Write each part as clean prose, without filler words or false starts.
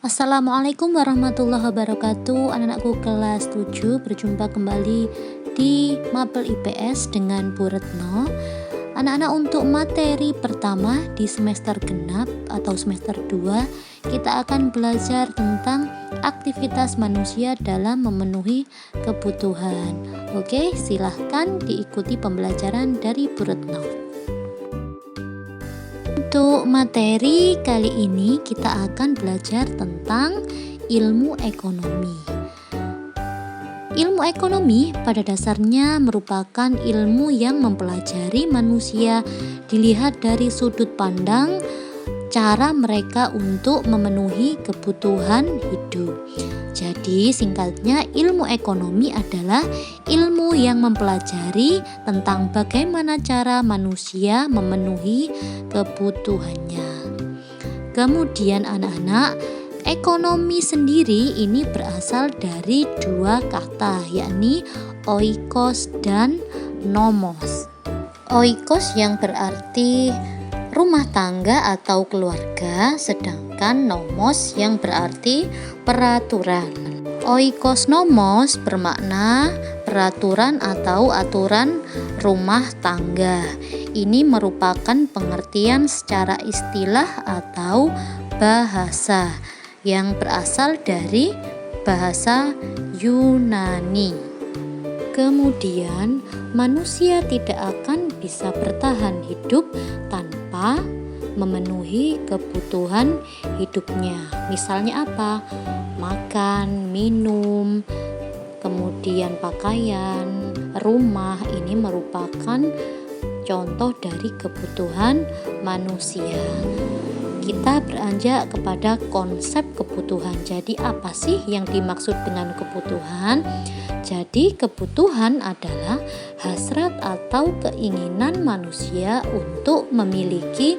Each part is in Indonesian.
Assalamualaikum warahmatullahi wabarakatuh. Anak-anakku kelas 7 berjumpa kembali di Mapel IPS dengan Bu Retno. Anak-anak, untuk materi pertama di semester genap atau semester 2, kita akan belajar tentang aktivitas manusia dalam memenuhi kebutuhan. Oke, silahkan diikuti pembelajaran dari Bu Retno. Untuk materi kali ini kita akan belajar tentang ilmu ekonomi. Ilmu ekonomi pada dasarnya merupakan ilmu yang mempelajari manusia dilihat dari sudut pandang cara mereka untuk memenuhi kebutuhan hidup. Jadi singkatnya, ilmu ekonomi adalah ilmu yang mempelajari tentang bagaimana cara manusia memenuhi kebutuhannya. Kemudian anak-anak, ekonomi sendiri ini berasal dari dua kata, yakni oikos dan nomos. Oikos yang berarti rumah tangga atau keluarga, sedangkan nomos yang berarti peraturan. Oikos nomos bermakna peraturan atau aturan rumah tangga. Ini merupakan pengertian secara istilah atau bahasa yang berasal dari bahasa Yunani. Kemudian, manusia tidak akan bisa bertahan hidup tanpa memenuhi kebutuhan hidupnya. Misalnya apa? Makan, minum, kemudian pakaian, rumah, ini merupakan contoh dari kebutuhan manusia. Kita beranjak kepada konsep kebutuhan. Jadi apa sih yang dimaksud dengan kebutuhan? Jadi kebutuhan adalah hasrat atau keinginan manusia untuk memiliki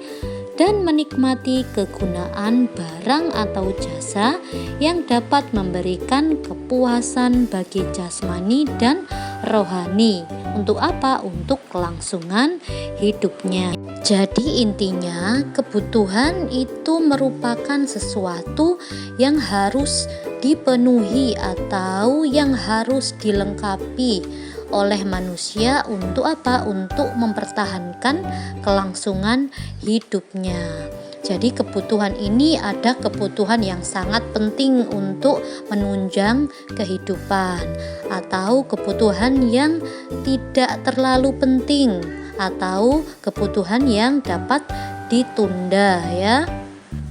dan menikmati kegunaan barang atau jasa yang dapat memberikan kepuasan bagi jasmani dan rohani. Untuk apa? Untuk kelangsungan hidupnya. Jadi intinya, kebutuhan itu merupakan sesuatu yang harus dipenuhi atau yang harus dilengkapi oleh manusia untuk apa? Untuk mempertahankan kelangsungan hidupnya. Jadi kebutuhan ini ada kebutuhan yang sangat penting untuk menunjang kehidupan, atau kebutuhan yang tidak terlalu penting, atau kebutuhan yang dapat ditunda ya.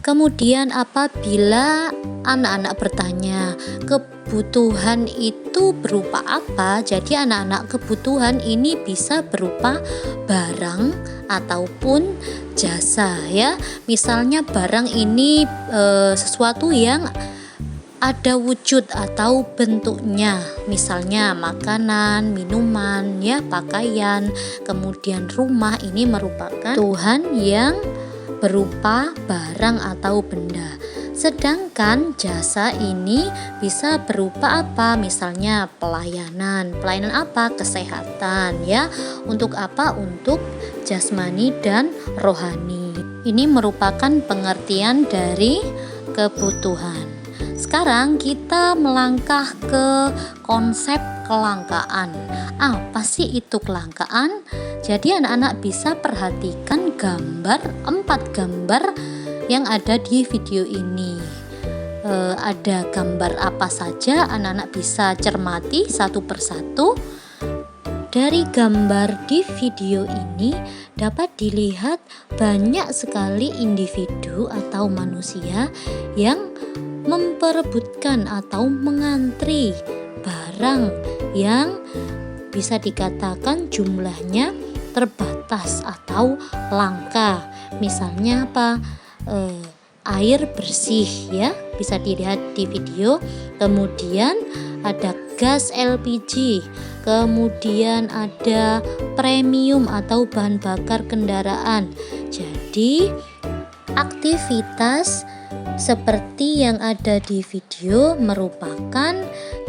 Kemudian apabila anak-anak bertanya, kebutuhan itu berupa apa? Jadi anak-anak, kebutuhan ini bisa berupa barang ataupun jasa ya. Misalnya barang ini sesuatu yang ada wujud atau bentuknya, misalnya makanan, minuman, ya, pakaian. Kemudian rumah ini merupakan Tuhan yang berupa barang atau benda. Sedangkan jasa ini bisa berupa apa? Misalnya pelayanan. Pelayanan apa? Kesehatan ya. Untuk apa? Untuk jasmani dan rohani. Ini merupakan pengertian dari kebutuhan. Sekarang kita melangkah ke konsep kelangkaan. Apa sih itu kelangkaan? Jadi anak-anak bisa perhatikan 4 gambar yang ada di video ini. Ada gambar apa saja? Anak-anak bisa cermati satu persatu. Dari gambar di video ini dapat dilihat banyak sekali individu atau manusia yang memperebutkan atau mengantri barang yang bisa dikatakan jumlahnya terbatas atau langka. Misalnya apa? Air bersih ya, bisa dilihat di video. Kemudian ada gas LPG, kemudian ada premium atau bahan bakar kendaraan. Jadi aktivitas Seperti yang ada di video, merupakan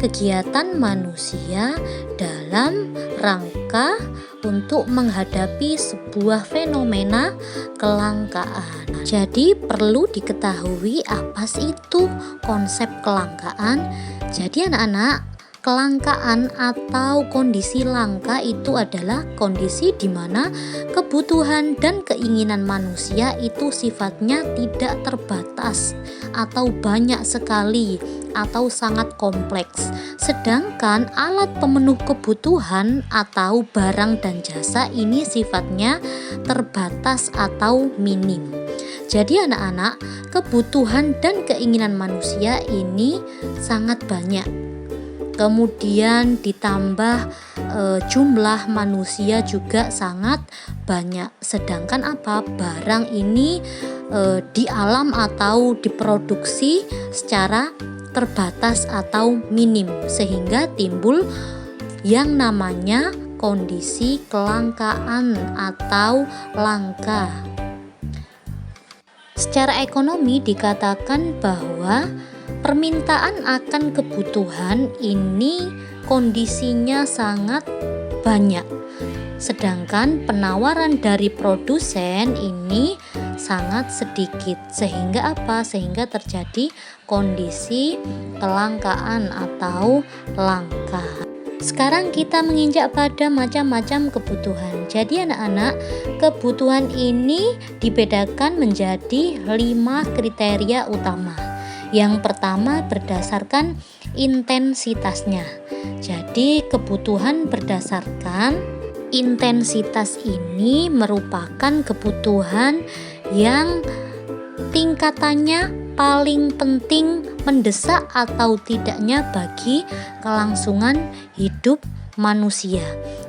kegiatan manusia dalam rangka untuk menghadapi sebuah fenomena kelangkaan. Jadi perlu diketahui apa sih itu konsep kelangkaan. Jadi anak-anak, kelangkaan atau kondisi langka itu adalah kondisi di mana kebutuhan dan keinginan manusia itu sifatnya tidak terbatas atau banyak sekali atau sangat kompleks. Sedangkan alat pemenuh kebutuhan atau barang dan jasa ini sifatnya terbatas atau minim. Jadi anak-anak, kebutuhan dan keinginan manusia ini sangat banyak. Kemudian ditambah jumlah manusia juga sangat banyak. Sedangkan barang ini di alam atau diproduksi secara terbatas atau minim, sehingga timbul yang namanya kondisi kelangkaan atau langka. Secara ekonomi dikatakan bahwa permintaan akan kebutuhan ini kondisinya sangat banyak, sedangkan penawaran dari produsen ini sangat sedikit, sehingga sehingga terjadi kondisi kelangkaan atau langka. Sekarang kita menginjak pada macam-macam kebutuhan. Jadi anak-anak, kebutuhan ini dibedakan menjadi 5 kriteria utama. Yang pertama berdasarkan intensitasnya. Jadi kebutuhan berdasarkan intensitas ini merupakan kebutuhan yang tingkatannya paling penting, mendesak atau tidaknya bagi kelangsungan hidup manusia.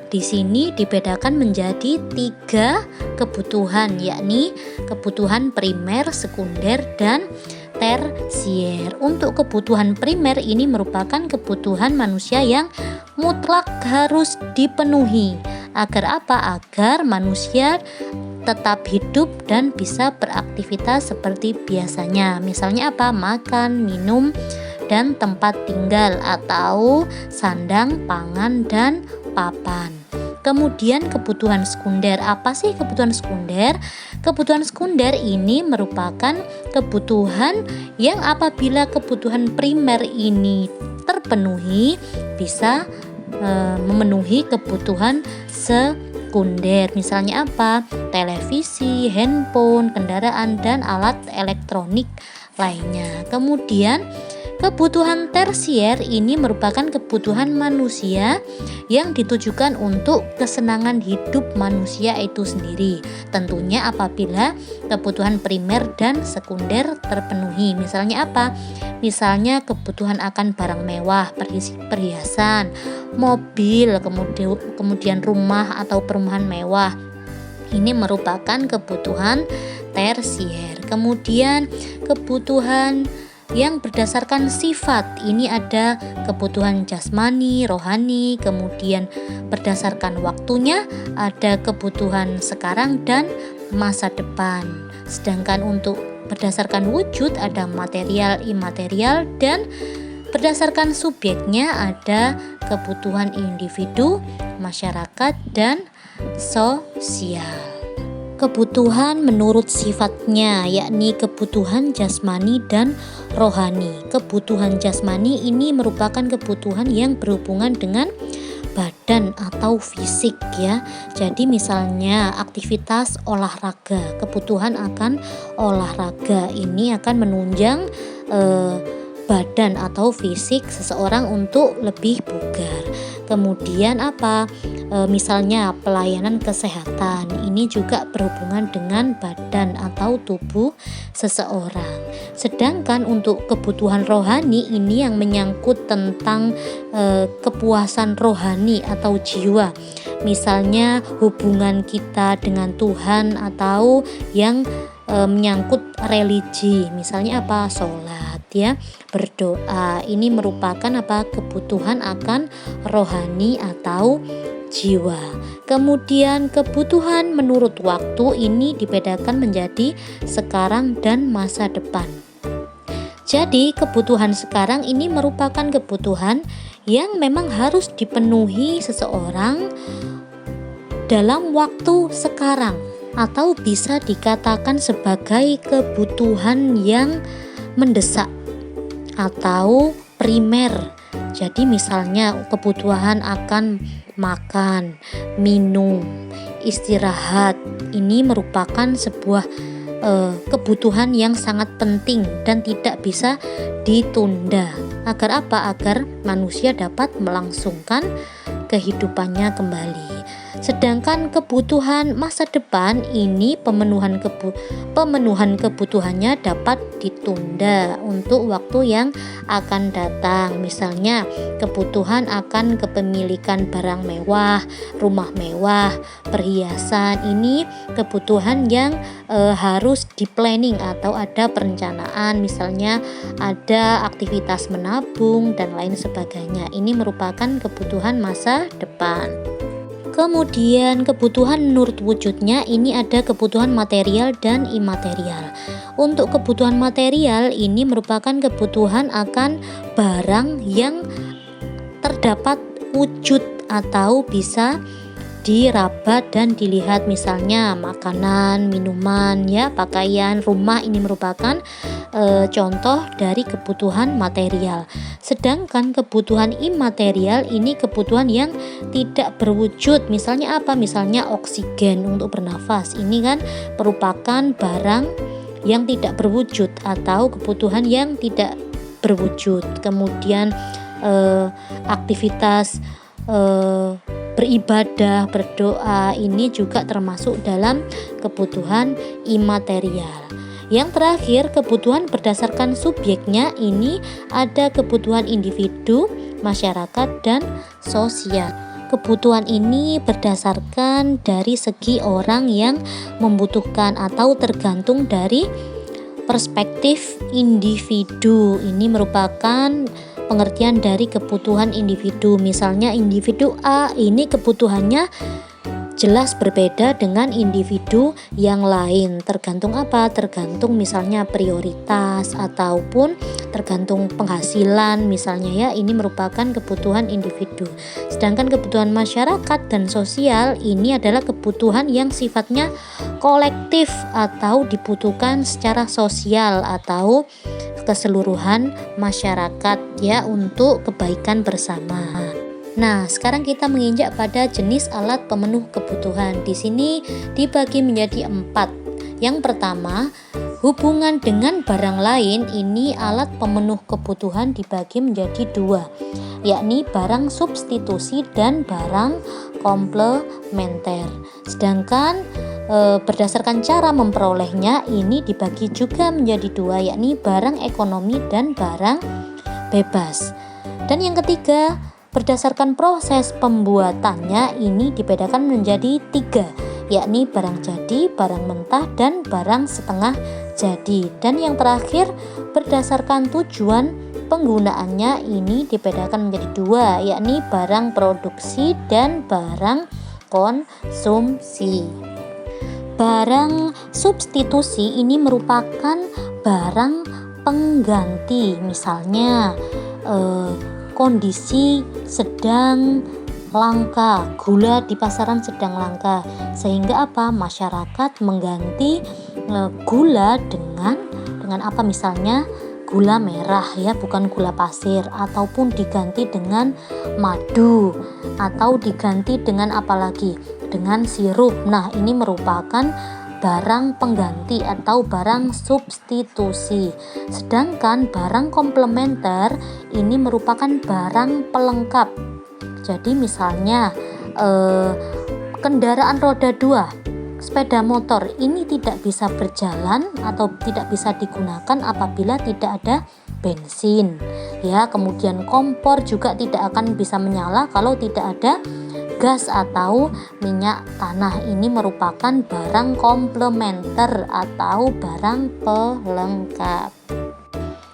Di sini dibedakan menjadi 3 kebutuhan, yakni kebutuhan primer, sekunder, dan tersier. Untuk kebutuhan primer ini merupakan kebutuhan manusia yang mutlak harus dipenuhi. Agar Agar manusia tetap hidup dan bisa beraktivitas seperti biasanya. Misalnya makan, minum, dan tempat tinggal atau sandang, pangan, dan papan. Kemudian kebutuhan sekunder. Apa sih kebutuhan sekunder? Kebutuhan sekunder ini merupakan kebutuhan yang apabila kebutuhan primer ini terpenuhi bisa memenuhi kebutuhan sekunder. Misalnya televisi, handphone, kendaraan, dan alat elektronik lainnya. Kemudian kebutuhan tersier ini merupakan kebutuhan manusia yang ditujukan untuk kesenangan hidup manusia itu sendiri. Tentunya apabila kebutuhan primer dan sekunder terpenuhi. Misalnya Misalnya kebutuhan akan barang mewah, perhiasan, mobil, kemudian rumah atau perumahan mewah. Ini merupakan kebutuhan tersier. Kemudian kebutuhan yang berdasarkan sifat, ini ada kebutuhan jasmani, rohani, kemudian berdasarkan waktunya ada kebutuhan sekarang dan masa depan. Sedangkan untuk berdasarkan wujud ada material, imaterial, dan berdasarkan subjeknya ada kebutuhan individu, masyarakat, dan sosial. Kebutuhan menurut sifatnya, yakni kebutuhan jasmani dan rohani. Kebutuhan jasmani ini merupakan kebutuhan yang berhubungan dengan badan atau fisik ya. Jadi misalnya aktivitas olahraga, kebutuhan akan olahraga ini akan menunjang badan atau fisik seseorang untuk lebih bugar. Kemudian misalnya pelayanan kesehatan, ini juga berhubungan dengan badan atau tubuh seseorang. Sedangkan untuk kebutuhan rohani ini yang menyangkut tentang kepuasan rohani atau jiwa. Misalnya hubungan kita dengan Tuhan atau yang menyangkut religi. Misalnya sholat ya, berdoa. Ini merupakan kebutuhan akan rohani atau jiwa. Kemudian kebutuhan menurut waktu ini dibedakan menjadi sekarang dan masa depan. Jadi kebutuhan sekarang ini merupakan kebutuhan yang memang harus dipenuhi seseorang dalam waktu sekarang, atau bisa dikatakan sebagai kebutuhan yang mendesak atau primer. Jadi misalnya kebutuhan akan makan, minum, istirahat, ini merupakan sebuah kebutuhan yang sangat penting dan tidak bisa ditunda. Agar apa? Agar manusia dapat melangsungkan kehidupannya kembali. Sedangkan kebutuhan masa depan ini pemenuhan kebutuhannya dapat ditunda untuk waktu yang akan datang. Misalnya kebutuhan akan kepemilikan barang mewah, rumah mewah, perhiasan, ini kebutuhan yang harus di planning atau ada perencanaan, misalnya ada aktivitas menabung dan lain sebagainya. Ini merupakan kebutuhan masa depan. Kemudian kebutuhan menurut wujudnya ini ada kebutuhan material dan imaterial. Untuk kebutuhan material ini merupakan kebutuhan akan barang yang terdapat wujud atau bisa diraba dan dilihat, misalnya makanan, minuman, ya, pakaian, rumah. Ini merupakan contoh dari kebutuhan material. Sedangkan kebutuhan imaterial ini kebutuhan yang tidak berwujud. Misalnya apa? Misalnya oksigen untuk bernafas. Ini kan merupakan barang yang tidak berwujud atau kebutuhan yang tidak berwujud. Kemudian aktivitas beribadah, berdoa, ini juga termasuk dalam kebutuhan imaterial. Yang terakhir, kebutuhan berdasarkan subjeknya ini ada kebutuhan individu, masyarakat, dan sosial. Kebutuhan ini berdasarkan dari segi orang yang membutuhkan atau tergantung dari perspektif individu. Ini merupakan pengertian dari kebutuhan individu. Misalnya individu A ini kebutuhannya jelas berbeda dengan individu yang lain. Tergantung apa? Tergantung misalnya prioritas ataupun tergantung penghasilan misalnya, ya. Ini merupakan kebutuhan individu. Sedangkan kebutuhan masyarakat dan sosial ini adalah kebutuhan yang sifatnya kolektif atau dibutuhkan secara sosial atau keseluruhan masyarakat, ya, untuk kebaikan bersama. Nah, sekarang kita menginjak pada jenis alat pemenuh kebutuhan. Di sini dibagi menjadi 4. Yang pertama, hubungan dengan barang lain. Ini alat pemenuh kebutuhan dibagi menjadi 2, yakni barang substitusi dan barang komplementer. Sedangkan berdasarkan cara memperolehnya ini dibagi juga menjadi 2, yakni barang ekonomi dan barang bebas. Dan yang ketiga, berdasarkan proses pembuatannya ini dibedakan menjadi 3, yakni barang jadi, barang mentah, dan barang setengah jadi. Dan yang terakhir, berdasarkan tujuan penggunaannya ini dibedakan menjadi 2, yakni barang produksi dan barang konsumsi. Barang substitusi ini merupakan barang pengganti, misalnya kondisi sedang langka, gula di pasaran sedang langka, sehingga apa? Masyarakat mengganti gula dengan apa? Misalnya gula merah, ya, bukan gula pasir, ataupun diganti dengan madu, atau diganti dengan apa lagi? Dengan sirup. Nah, ini merupakan barang pengganti atau barang substitusi. Sedangkan barang komplementer ini merupakan barang pelengkap. Jadi misalnya kendaraan roda 2, sepeda motor ini tidak bisa berjalan atau tidak bisa digunakan apabila tidak ada bensin, ya. Kemudian kompor juga tidak akan bisa menyala kalau tidak ada gas atau minyak tanah. Ini merupakan barang komplementer atau barang pelengkap.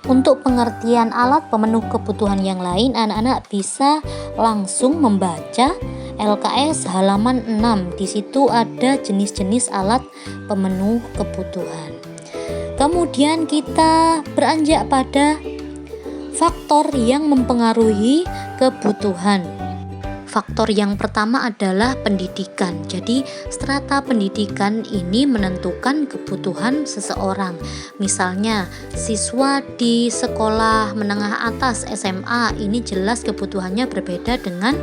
Untuk pengertian alat pemenuh kebutuhan yang lain, anak-anak bisa langsung membaca LKS halaman 6. Di situ ada jenis-jenis alat pemenuh kebutuhan. Kemudian kita beranjak pada faktor yang mempengaruhi kebutuhan. Faktor yang pertama adalah pendidikan. Jadi, strata pendidikan ini menentukan kebutuhan seseorang. Misalnya, siswa di sekolah menengah atas SMA ini jelas kebutuhannya berbeda dengan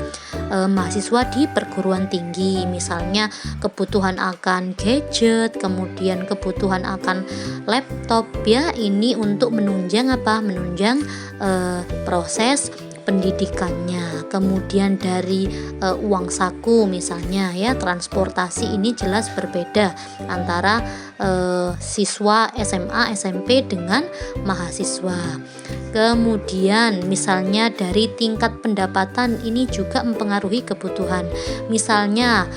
mahasiswa di perguruan tinggi. Misalnya, kebutuhan akan gadget, kemudian kebutuhan akan laptop ya, ini untuk menunjang apa? Menunjang proses pendidikannya. Kemudian dari uang saku misalnya ya, transportasi ini jelas berbeda antara siswa SMA, SMP dengan mahasiswa. Kemudian misalnya dari tingkat pendapatan ini juga mempengaruhi kebutuhan. Misalnya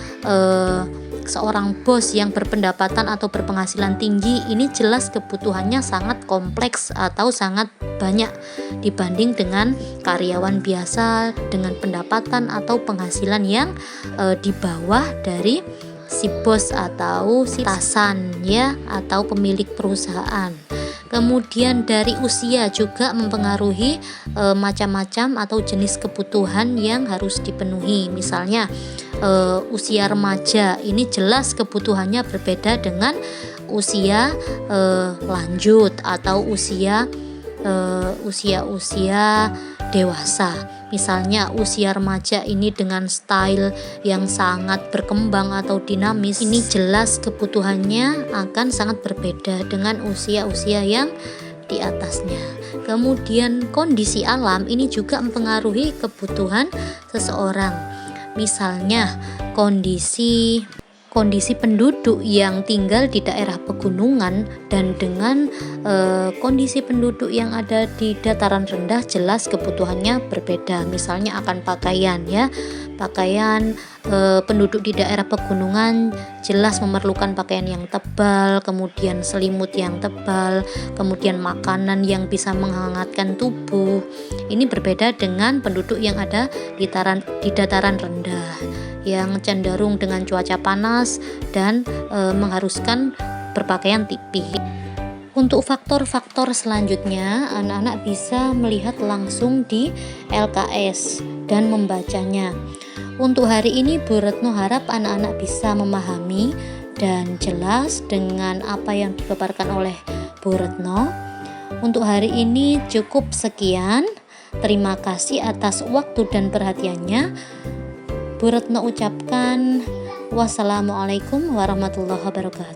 seorang bos yang berpendapatan atau berpenghasilan tinggi ini jelas kebutuhannya sangat kompleks atau sangat banyak dibanding dengan karyawan biasa dengan pendapatan atau penghasilan yang di bawah dari si bos atau si atasan ya, atau pemilik perusahaan. Kemudian dari usia juga mempengaruhi macam-macam atau jenis kebutuhan yang harus dipenuhi. Misalnya usia remaja ini jelas kebutuhannya berbeda dengan usia lanjut atau usia dewasa. Misalnya usia remaja ini dengan style yang sangat berkembang atau dinamis, ini jelas kebutuhannya akan sangat berbeda dengan usia-usia yang di atasnya. Kemudian kondisi alam ini juga mempengaruhi kebutuhan seseorang. Misalnya kondisi penduduk yang tinggal di daerah pegunungan dan dengan kondisi penduduk yang ada di dataran rendah jelas kebutuhannya berbeda. Misalnya akan pakaian ya, pakaian penduduk di daerah pegunungan jelas memerlukan pakaian yang tebal, kemudian selimut yang tebal, kemudian makanan yang bisa menghangatkan tubuh. Ini berbeda dengan penduduk yang ada di dataran rendah yang cenderung dengan cuaca panas dan mengharuskan berpakaian tipis. Untuk faktor-faktor selanjutnya, anak-anak bisa melihat langsung di LKS dan membacanya. Untuk hari ini Bu Retno harap anak-anak bisa memahami dan jelas dengan apa yang dipaparkan oleh Bu Retno. Untuk hari ini cukup sekian. Terima kasih atas waktu dan perhatiannya. Bu Retno ucapkan wassalamualaikum warahmatullahi wabarakatuh.